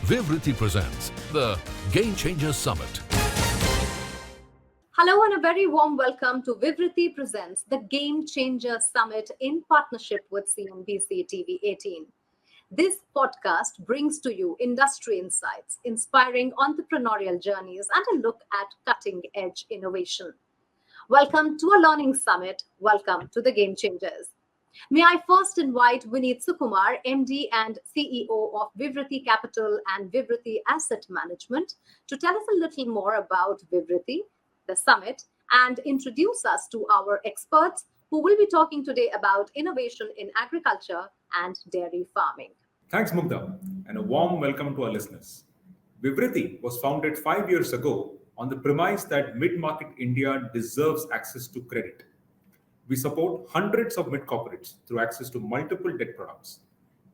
Vivriti presents the Game Changers Summit. Hello and a very warm welcome to Vivriti presents the Game Changer Summit in partnership with CNBC TV 18. This podcast brings to you industry insights, inspiring entrepreneurial journeys, and a look at cutting-edge innovation. Welcome to a learning summit. Welcome to the Game Changers. May I first invite Vineet Sukumar, MD and CEO of Vivriti Capital and Vivriti Asset Management, to tell us a little more about Vivriti, the summit, and introduce us to our experts who will be talking today about innovation in agriculture and dairy farming. Thanks, Mukund, and a warm welcome to our listeners. Vivriti was founded 5 years ago on the premise that mid-market India deserves access to credit. We support hundreds of mid-corporates through access to multiple debt products.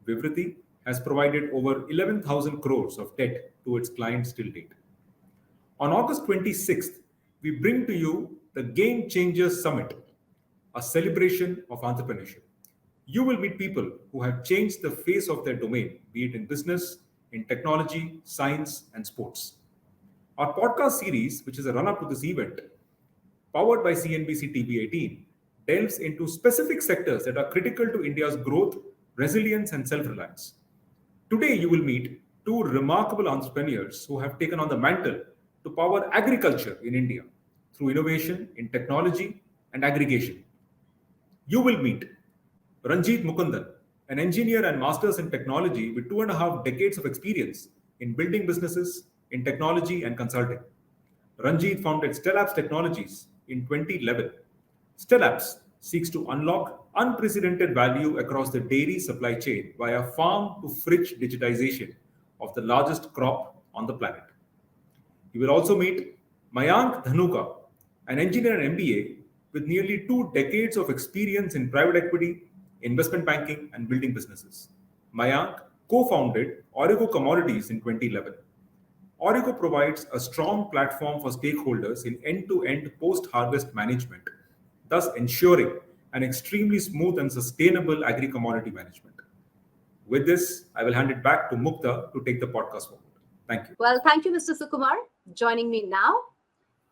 Vivriti has provided over 11,000 crores of debt to its clients till date. On August 26th, we bring to you the Game Changers Summit, a celebration of entrepreneurship. You will meet people who have changed the face of their domain, be it in business, in technology, science, and sports. Our podcast series, which is a run-up to this event, powered by CNBC TV 18, delves into specific sectors that are critical to India's growth, resilience, and self-reliance. Today, you will meet two remarkable entrepreneurs who have taken on the mantle to power agriculture in India through innovation in technology and aggregation. You will meet Ranjith Mukundan, an engineer and master's in technology with 2.5 decades of experience in building businesses in technology and consulting. Ranjith founded Stellapps Technologies in 2011. Stellapps seeks to unlock unprecedented value across the dairy supply chain via farm-to-fridge digitization of the largest crop on the planet. You will also meet Mayank Dhanuka, an engineer and MBA with nearly 2 decades of experience in private equity, investment banking, and building businesses. Mayank co-founded Origo Commodities in 2011. Origo provides a strong platform for stakeholders in end-to-end post-harvest management, thus ensuring an extremely smooth and sustainable agri-commodity management. With this, I will hand it back to Mukta to take the podcast forward. Thank you. Well, thank you, Mr. Sukumar. Joining me now,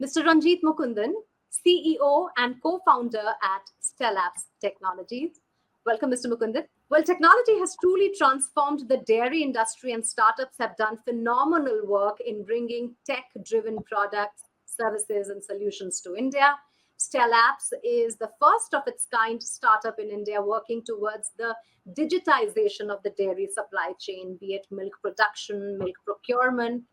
Mr. Ranjith Mukundan, CEO and co-founder at Stellapps Technologies. Welcome, Mr. Mukundan. Well, technology has truly transformed the dairy industry, and startups have done phenomenal work in bringing tech-driven products, services, and solutions to India. Stellapps is the first of its kind startup in India working towards the digitization of the dairy supply chain, be it milk production, milk procurement,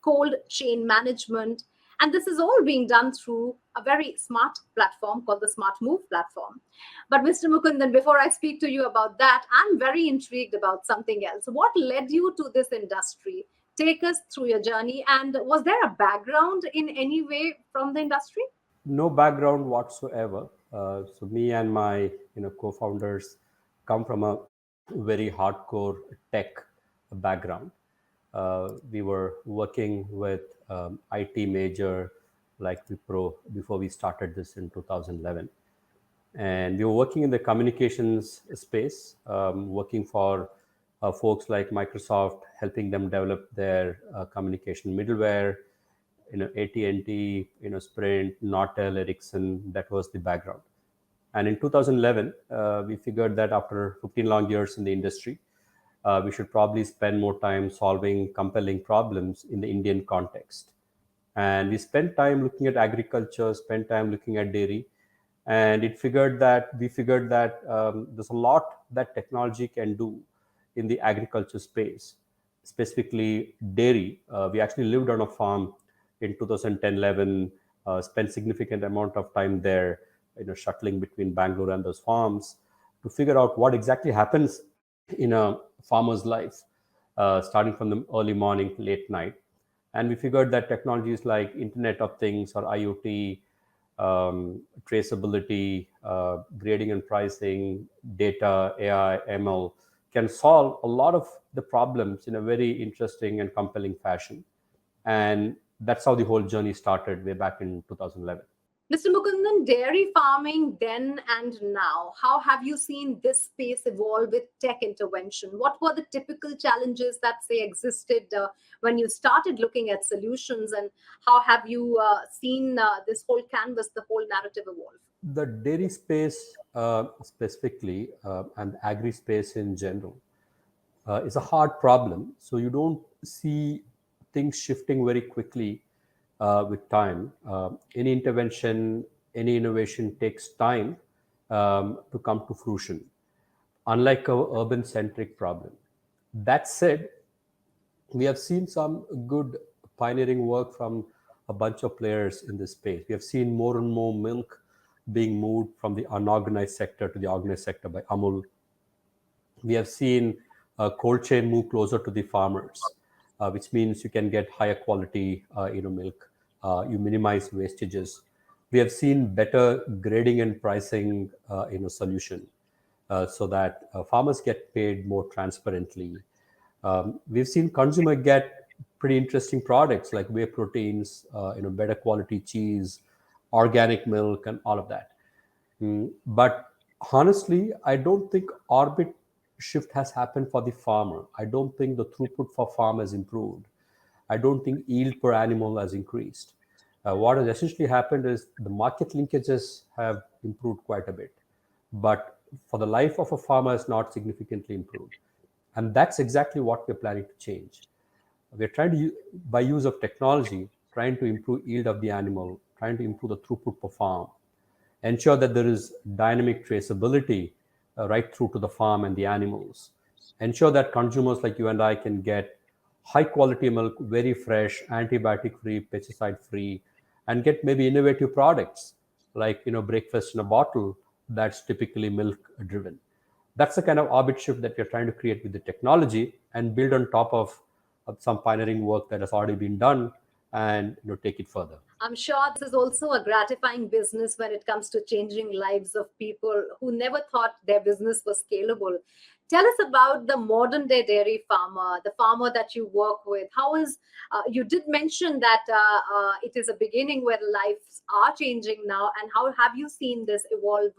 cold chain management. And this is all being done through a very smart platform called the SmartMoo platform. But Mr. Mukundan, before I speak to you about that, I'm very intrigued about something else. What led you to this industry? Take us through your journey. And was there a background in any way from the industry? No background whatsoever. So me and my co-founders come from a very hardcore tech background. We were working with IT major like Wipro before we started this in 2011. And we were working in the communications space, working for folks like Microsoft, helping them develop their communication middleware, AT&T, Sprint, Nortel, Ericsson. That was the background. And in 2011, we figured that after 15 long years in the industry, we should probably spend more time solving compelling problems in the Indian context. And we spent time looking at agriculture, spent time looking at dairy, and we figured that there's a lot that technology can do in the agriculture space, specifically dairy. We actually lived on a farm in 2010-11, spent significant amount of time there, shuttling between Bangalore and those farms to figure out what exactly happens in a farmer's life, starting from the early morning to late night. And we figured that technologies like Internet of Things or IoT, traceability, grading and pricing, data, AI, ML can solve a lot of the problems in a very interesting and compelling fashion. And that's how the whole journey started way back in 2011. Mr. Mukundan, dairy farming then and now, how have you seen this space evolve with tech intervention? What were the typical challenges that, say, existed when you started looking at solutions, and how have you seen this whole canvas, the whole narrative evolve? The dairy space specifically and agri space in general is a hard problem. So you don't see things shifting very quickly with time. Any intervention, any innovation takes time to come to fruition, unlike a urban-centric problem. That said, we have seen some good pioneering work from a bunch of players in this space. We have seen more and more milk being moved from the unorganized sector to the organized sector by Amul. We have seen cold chain move closer to the farmers, which means you can get higher quality milk. You minimize wastages. We have seen better grading and pricing solution so that farmers get paid more transparently. We've seen consumer get pretty interesting products like whey proteins, better quality cheese, organic milk, and all of that. But honestly, I don't think orbit shift has happened for the farmer. I don't think the throughput for farm has improved. I don't think yield per animal has increased. What has essentially happened is the market linkages have improved quite a bit, but for the life of a farmer has not significantly improved. And that's exactly what we're planning to change. We're trying to, by use of technology, trying to improve yield of the animal, trying to improve the throughput per farm, ensure that there is dynamic traceability right through to the farm and the animals, ensure that consumers like you and I can get high quality milk, very fresh, antibiotic free, pesticide free, and get maybe innovative products like breakfast in a bottle that's typically milk driven. That's the kind of orbit shift that we're trying to create with the technology and build on top of some pioneering work that has already been done and take it further. I'm sure this is also a gratifying business when it comes to changing lives of people who never thought their business was scalable. Tell us about the modern day dairy farmer, the farmer that you work with. How is, you did mention that it is a beginning where lives are changing now, and how have you seen this evolve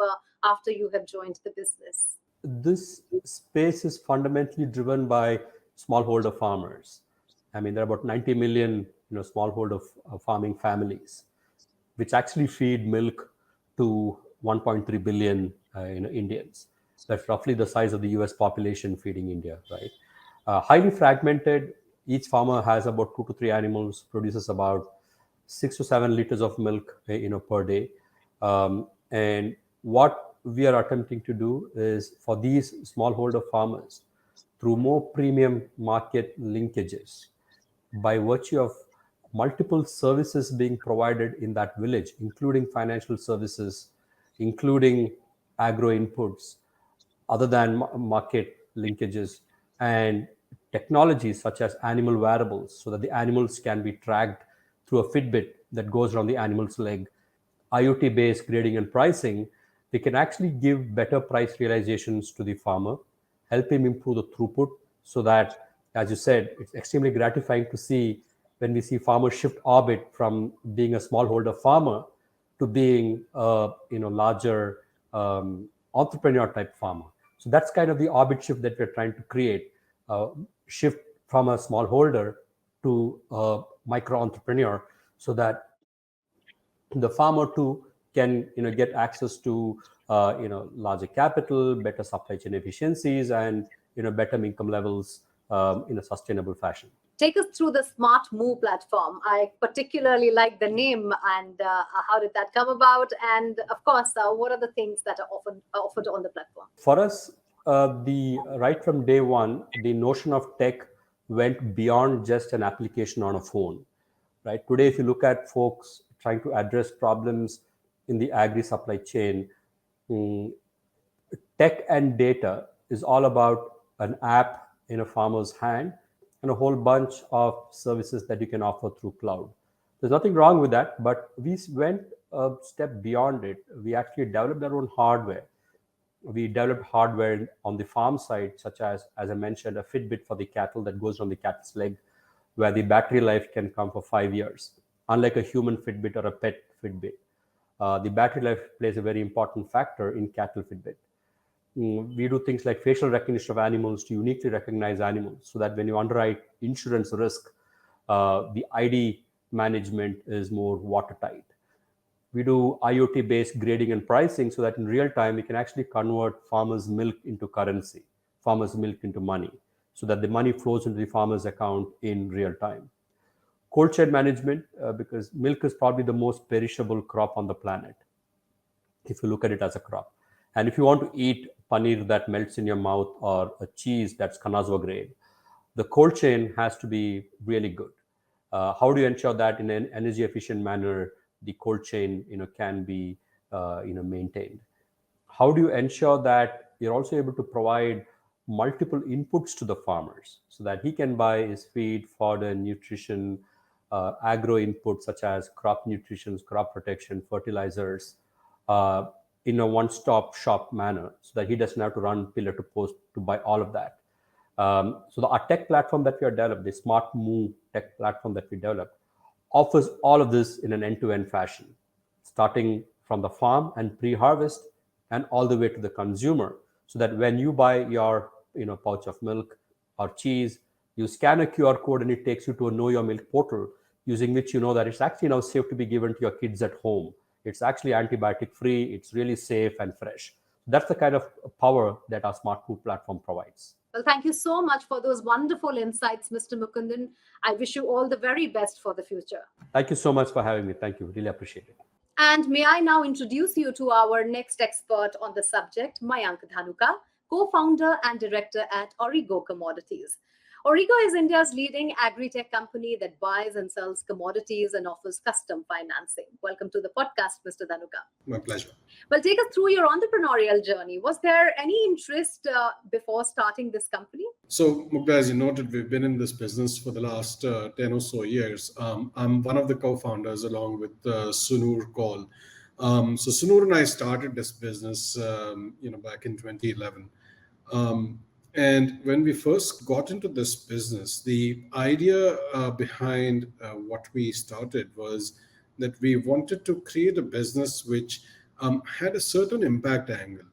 after you have joined the business? This space is fundamentally driven by smallholder farmers. I mean, there are about 90 million smallholder farming families, which actually feed milk to 1.3 billion Indians. That's roughly the size of the US population feeding India, right? Highly fragmented. Each farmer has about 2 to 3 animals, produces about 6 to 7 liters of milk, per day. And what we are attempting to do is for these smallholder farmers, through more premium market linkages, by virtue of multiple services being provided in that village, including financial services, including agro inputs, other than market linkages, and technologies such as animal wearables, so that the animals can be tracked through a Fitbit that goes around the animal's leg, IoT-based grading and pricing, we can actually give better price realizations to the farmer, help him improve the throughput, so that, as you said, it's extremely gratifying to see when we see farmers shift orbit from being a smallholder farmer to being a larger entrepreneur type farmer. So that's kind of the orbit shift that we're trying to create, shift from a smallholder to a micro entrepreneur, so that the farmer too can get access to larger capital, better supply chain efficiencies, and better income levels in a sustainable fashion. Take us through the SmartMoo platform. I particularly like the name, and how did that come about? And of course, what are the things that are offered on the platform? For us, right from day one, the notion of tech went beyond just an application on a phone. Right today, if you look at folks trying to address problems in the agri supply chain, tech and data is all about an app in a farmer's hand and a whole bunch of services that you can offer through cloud. There's nothing wrong with that, but we went a step beyond it. We actually developed our own hardware. We developed hardware on the farm side, such as I mentioned, a Fitbit for the cattle that goes on the cattle's leg, where the battery life can come for 5 years, unlike a human Fitbit or a pet Fitbit. The battery life plays a very important factor in cattle Fitbit. We do things like facial recognition of animals to uniquely recognize animals, so that when you underwrite insurance risk, the ID management is more watertight. We do IoT-based grading and pricing, so that in real time, we can actually convert farmers' milk into currency, farmers' milk into money, so that the money flows into the farmer's account in real time. Cold chain management, because milk is probably the most perishable crop on the planet, if you look at it as a crop. And if you want to eat paneer that melts in your mouth or a cheese that's Kanazwa grade, the cold chain has to be really good. How do you ensure that in an energy efficient manner, the cold chain can be maintained? How do you ensure that you're also able to provide multiple inputs to the farmers so that he can buy his feed, fodder, nutrition, agro inputs such as crop nutrition, crop protection, fertilizers, in a one-stop shop manner, so that he doesn't have to run pillar to post to buy all of that. So our tech platform that we have developed, the SmartMoo tech platform that we developed, offers all of this in an end-to-end fashion, starting from the farm and pre-harvest and all the way to the consumer, so that when you buy your pouch of milk or cheese, you scan a QR code and it takes you to a Know Your Milk portal, using which you know that it's actually now safe to be given to your kids at home. It's actually antibiotic free, it's really safe and fresh. That's the kind of power that our SmartMoo platform provides. Well, thank you so much for those wonderful insights, Mr. Mukundan. I wish you all the very best for the future. Thank you so much for having me. Thank you. Really appreciate it. And may I now introduce you to our next expert on the subject, Mayank Dhanuka, co-founder and director at Origo Commodities. Origo is India's leading agri-tech company that buys and sells commodities and offers custom financing. Welcome to the podcast, Mr. Dhanuka. My pleasure. Well, take us through your entrepreneurial journey. Was there any interest before starting this company? So, Mukta, as you noted, we've been in this business for the last 10 or so years. I'm one of the co-founders along with Sunur Kaul. So Sunur and I started this business, back in 2011. And when we first got into this business, the idea behind what we started was that we wanted to create a business which had a certain impact angle.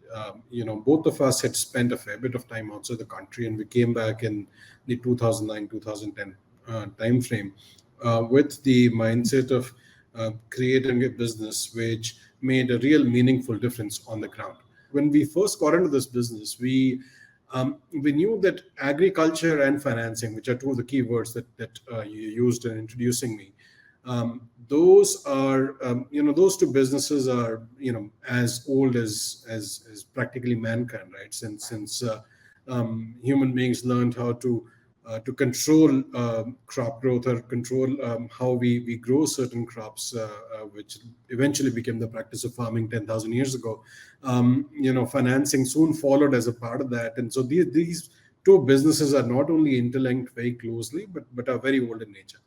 Both of us had spent a fair bit of time outside the country, and we came back in the 2009-2010 timeframe with the mindset of creating a business which made a real meaningful difference on the ground. When we first got into this business, we knew that agriculture and financing, which are two of the key words that you used in introducing me, those are, those two businesses are, as old as practically mankind, right? Since human beings learned how to control crop growth or control how we grow certain crops, which eventually became the practice of farming 10,000 years ago. Financing soon followed as a part of that. And so these two businesses are not only interlinked very closely, but are very old in nature.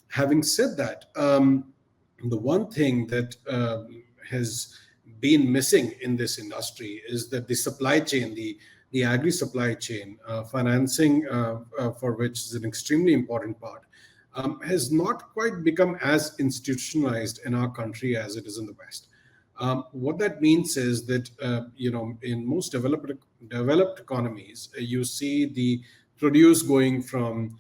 Having said that, the one thing that has been missing in this industry is that the supply chain, the agri supply chain, financing for which is an extremely important part, has not quite become as institutionalized in our country as it is in the West. What that means is that, in most developed economies, you see the produce going from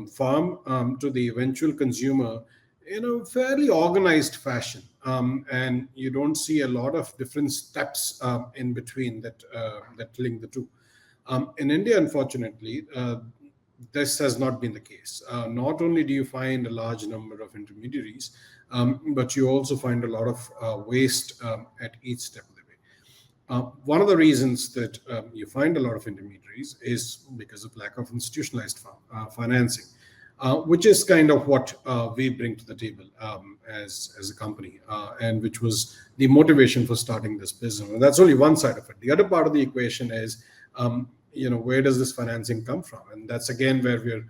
farm to the eventual consumer in a fairly organized fashion. And you don't see a lot of different steps in between that link the two. In India, unfortunately, this has not been the case. Not only do you find a large number of intermediaries, but you also find a lot of waste at each step of the way. One of the reasons that you find a lot of intermediaries is because of lack of institutionalized financing, which is kind of what we bring to the table as a company, and which was the motivation for starting this business. And that's only one side of it. The other part of the equation is, where does this financing come from? And that's again where we're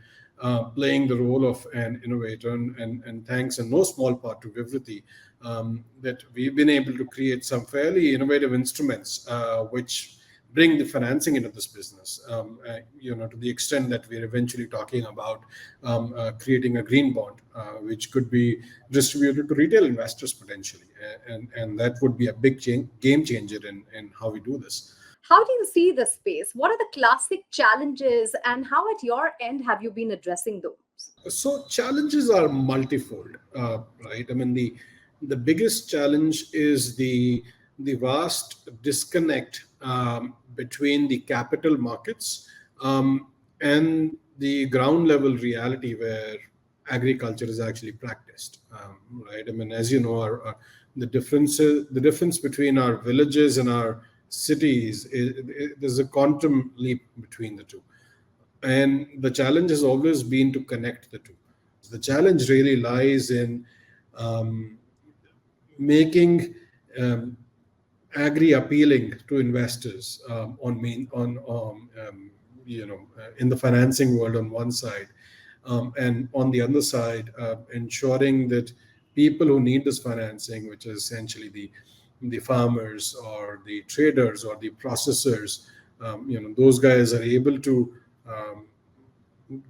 playing the role of an innovator, and thanks in no small part to Vivriti, that we've been able to create some fairly innovative instruments which bring the financing into this business, to the extent that we're eventually talking about creating a green bond, which could be distributed to retail investors potentially. And that would be a big game changer in how we do this. How do you see the space? What are the classic challenges, and how at your end have you been addressing those? So challenges are multifold, right? I mean, the biggest challenge is the vast disconnect between the capital markets and the ground level reality where agriculture is actually practiced, right? I mean, as you know, the difference between our villages and our cities there's a quantum leap between the two. And the challenge has always been to connect the two. The challenge really lies in making agri appealing to investors in the financing world on one side, and on the other side, ensuring that people who need this financing, which is essentially the farmers or the traders or the processors, those guys are able to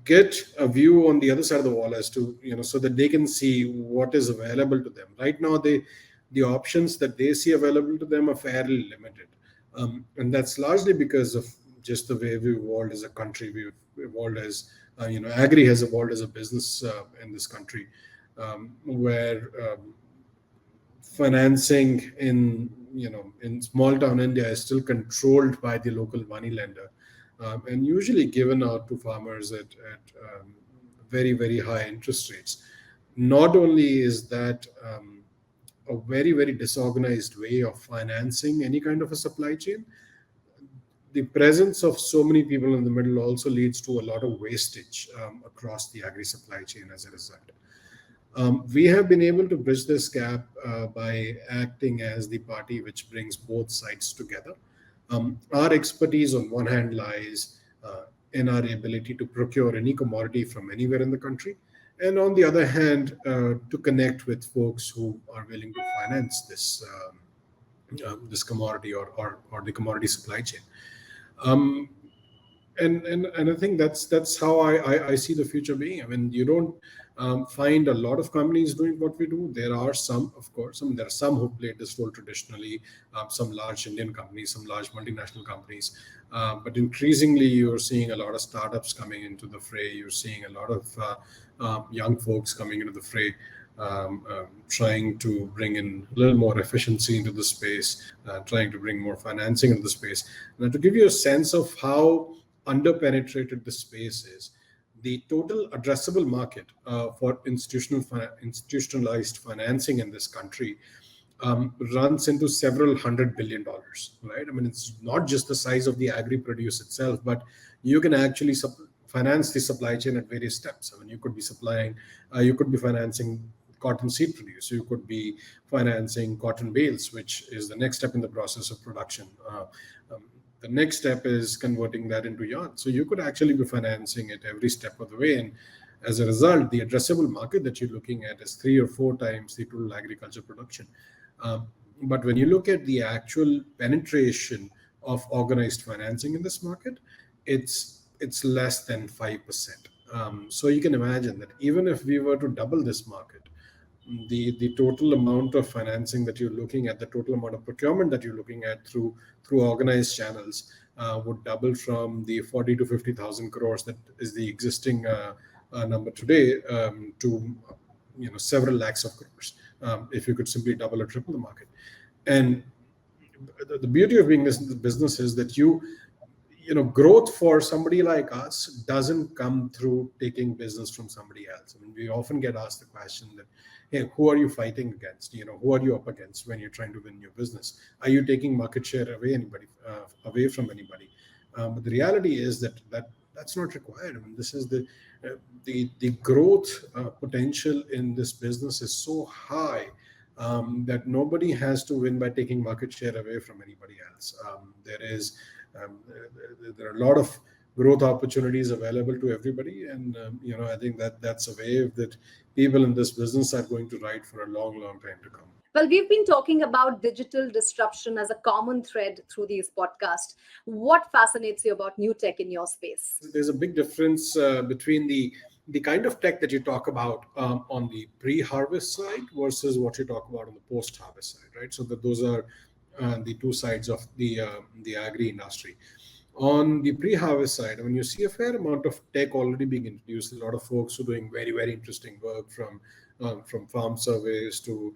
get a view on the other side of the wall as to, so that they can see what is available to them. Right now, the options that they see available to them are fairly limited. And that's largely because of just the way we've evolved as a country. We've evolved as, agri has evolved as a business in this country, where financing in small town India is still controlled by the local money lender. And usually given out to farmers at very, very high interest rates. Not only is that a very, very disorganized way of financing any kind of a supply chain, the presence of so many people in the middle also leads to a lot of wastage across the agri supply chain as a result. We have been able to bridge this gap by acting as the party which brings both sides together. Our expertise on one hand lies in our ability to procure any commodity from anywhere in the country, and on the other hand, to connect with folks who are willing to finance this commodity or the commodity supply chain. And I think that's how I see the future being. I mean, you don't find a lot of companies doing what we do. There are some, of course. I mean, there are some who played this role traditionally, some large Indian companies, some large multinational companies. But increasingly, you're seeing a lot of startups coming into the fray. You're seeing a lot of young folks coming into the fray, trying to bring in a little more efficiency into the space, trying to bring more financing into the space. Now, to give you a sense of how underpenetrated the space is, the total addressable market for institutionalized financing in this country runs into several $100 billion, right? I mean, it's not just the size of the agri produce itself, but you can actually finance the supply chain at various steps. I mean, you could be financing cotton seed produce. You could be financing cotton bales, which is the next step in the process of production. The next step is converting that into yarn. So you could actually be financing it every step of the way. And as a result, the addressable market that you're looking at is 3 or 4 times the total agriculture production. But when you look at the actual penetration of organized financing in this market, it's less than 5%. So you can imagine that even if we were to double this market, the total amount of financing that you're looking at, the total amount of procurement that you're looking at through organized channels would double from the 40 to 50,000 crores that is the existing number today to several lakhs of crores if you could simply double or triple the market. And the beauty of being in this business is that growth for somebody like us doesn't come through taking business from somebody else. I mean, we often get asked the question that, hey, who are you fighting against? Who are you up against when you're trying to win your business? Are you taking market share away from anybody? But the reality is that's not required. I mean, this is the growth potential in this business is so high that nobody has to win by taking market share away from anybody else. There are a lot of growth opportunities available to everybody, and I think that's a wave that people in this business are going to ride for a long, long time to come. Well, we've been talking about digital disruption as a common thread through these podcasts. What fascinates you about new tech in your space? There's a big difference between the kind of tech that you talk about on the pre-harvest side versus what you talk about on the post-harvest side, right? So that those are the two sides of the agri industry. On the pre-harvest side, I mean, you see a fair amount of tech already being introduced. A lot of folks who are doing very, very interesting work from farm surveys to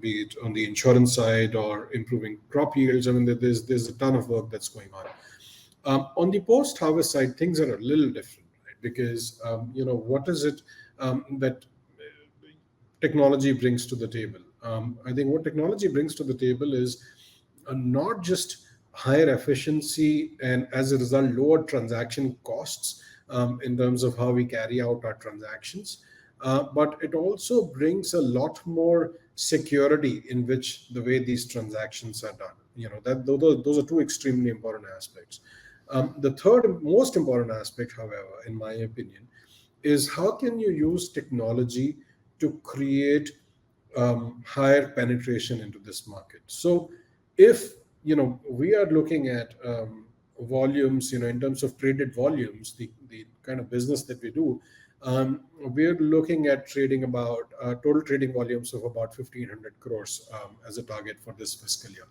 be it on the insurance side or improving crop yields. I mean, there's a ton of work that's going on. On the post-harvest side, things are a little different, right? Because what is it that technology brings to the table? I think what technology brings to the table is not just higher efficiency and as a result lower transaction costs in terms of how we carry out our transactions, but it also brings a lot more security in which the way these transactions are done. That those are two extremely important aspects. The third most important aspect, however, in my opinion, is how can you use technology to create higher penetration into this market. So if we are looking at volumes, in terms of traded volumes, the kind of business that we do, we're looking at trading about total trading volumes of about 1,500 crores as a target for this fiscal year.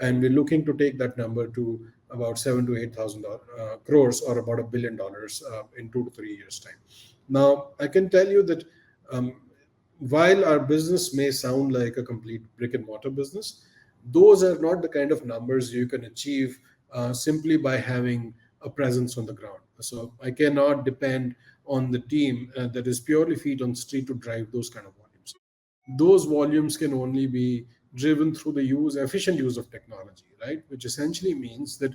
And we're looking to take that number to about 7,000 to 8,000 crores, or about $1 billion in 2 to 3 years' time. Now, I can tell you that while our business may sound like a complete brick and mortar business, those are not the kind of numbers you can achieve simply by having a presence on the ground. So I cannot depend on the team that is purely feet on street to drive those kind of volumes. Those volumes can only be driven through the efficient use of technology, right? Which essentially means that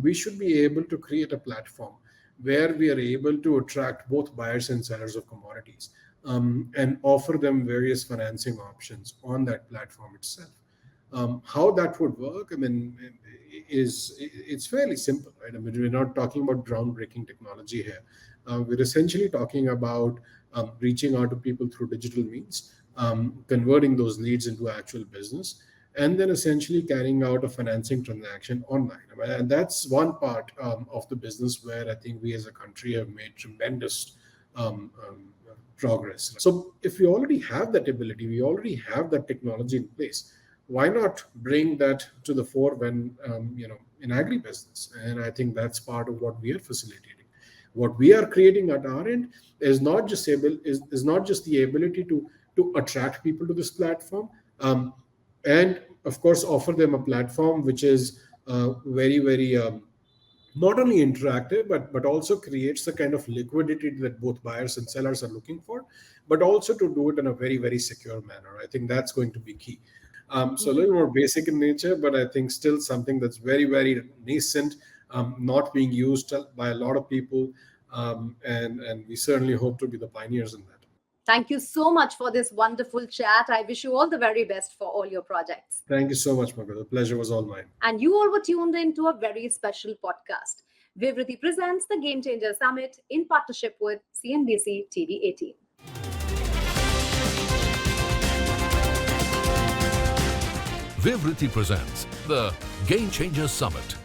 we should be able to create a platform where we are able to attract both buyers and sellers of commodities and offer them various financing options on that platform itself. How that would work, I mean, it's fairly simple, right? I mean, we're not talking about groundbreaking technology here. We're essentially talking about reaching out to people through digital means, converting those leads into actual business, and then essentially carrying out a financing transaction online. And that's one part of the business where I think we as a country have made tremendous progress. So if we already have that ability, we already have that technology in place, why not bring that to the fore when, in agribusiness? And I think that's part of what we are facilitating. What we are creating at our end is not just the ability to attract people to this platform, and of course offer them a platform which is very, very not only interactive, but also creates the kind of liquidity that both buyers and sellers are looking for, but also to do it in a very, very secure manner. I think that's going to be key. So a little more basic in nature, but I think still something that's very, very nascent, not being used by a lot of people. And we certainly hope to be the pioneers in that. Thank you so much for this wonderful chat. I wish you all the very best for all your projects. Thank you so much, Mukund. The pleasure was all mine. And you all were tuned in to a very special podcast. Vivriti presents the Game Changer Summit in partnership with CNBC TV 18. Vivriti presents the Game Changer Summit.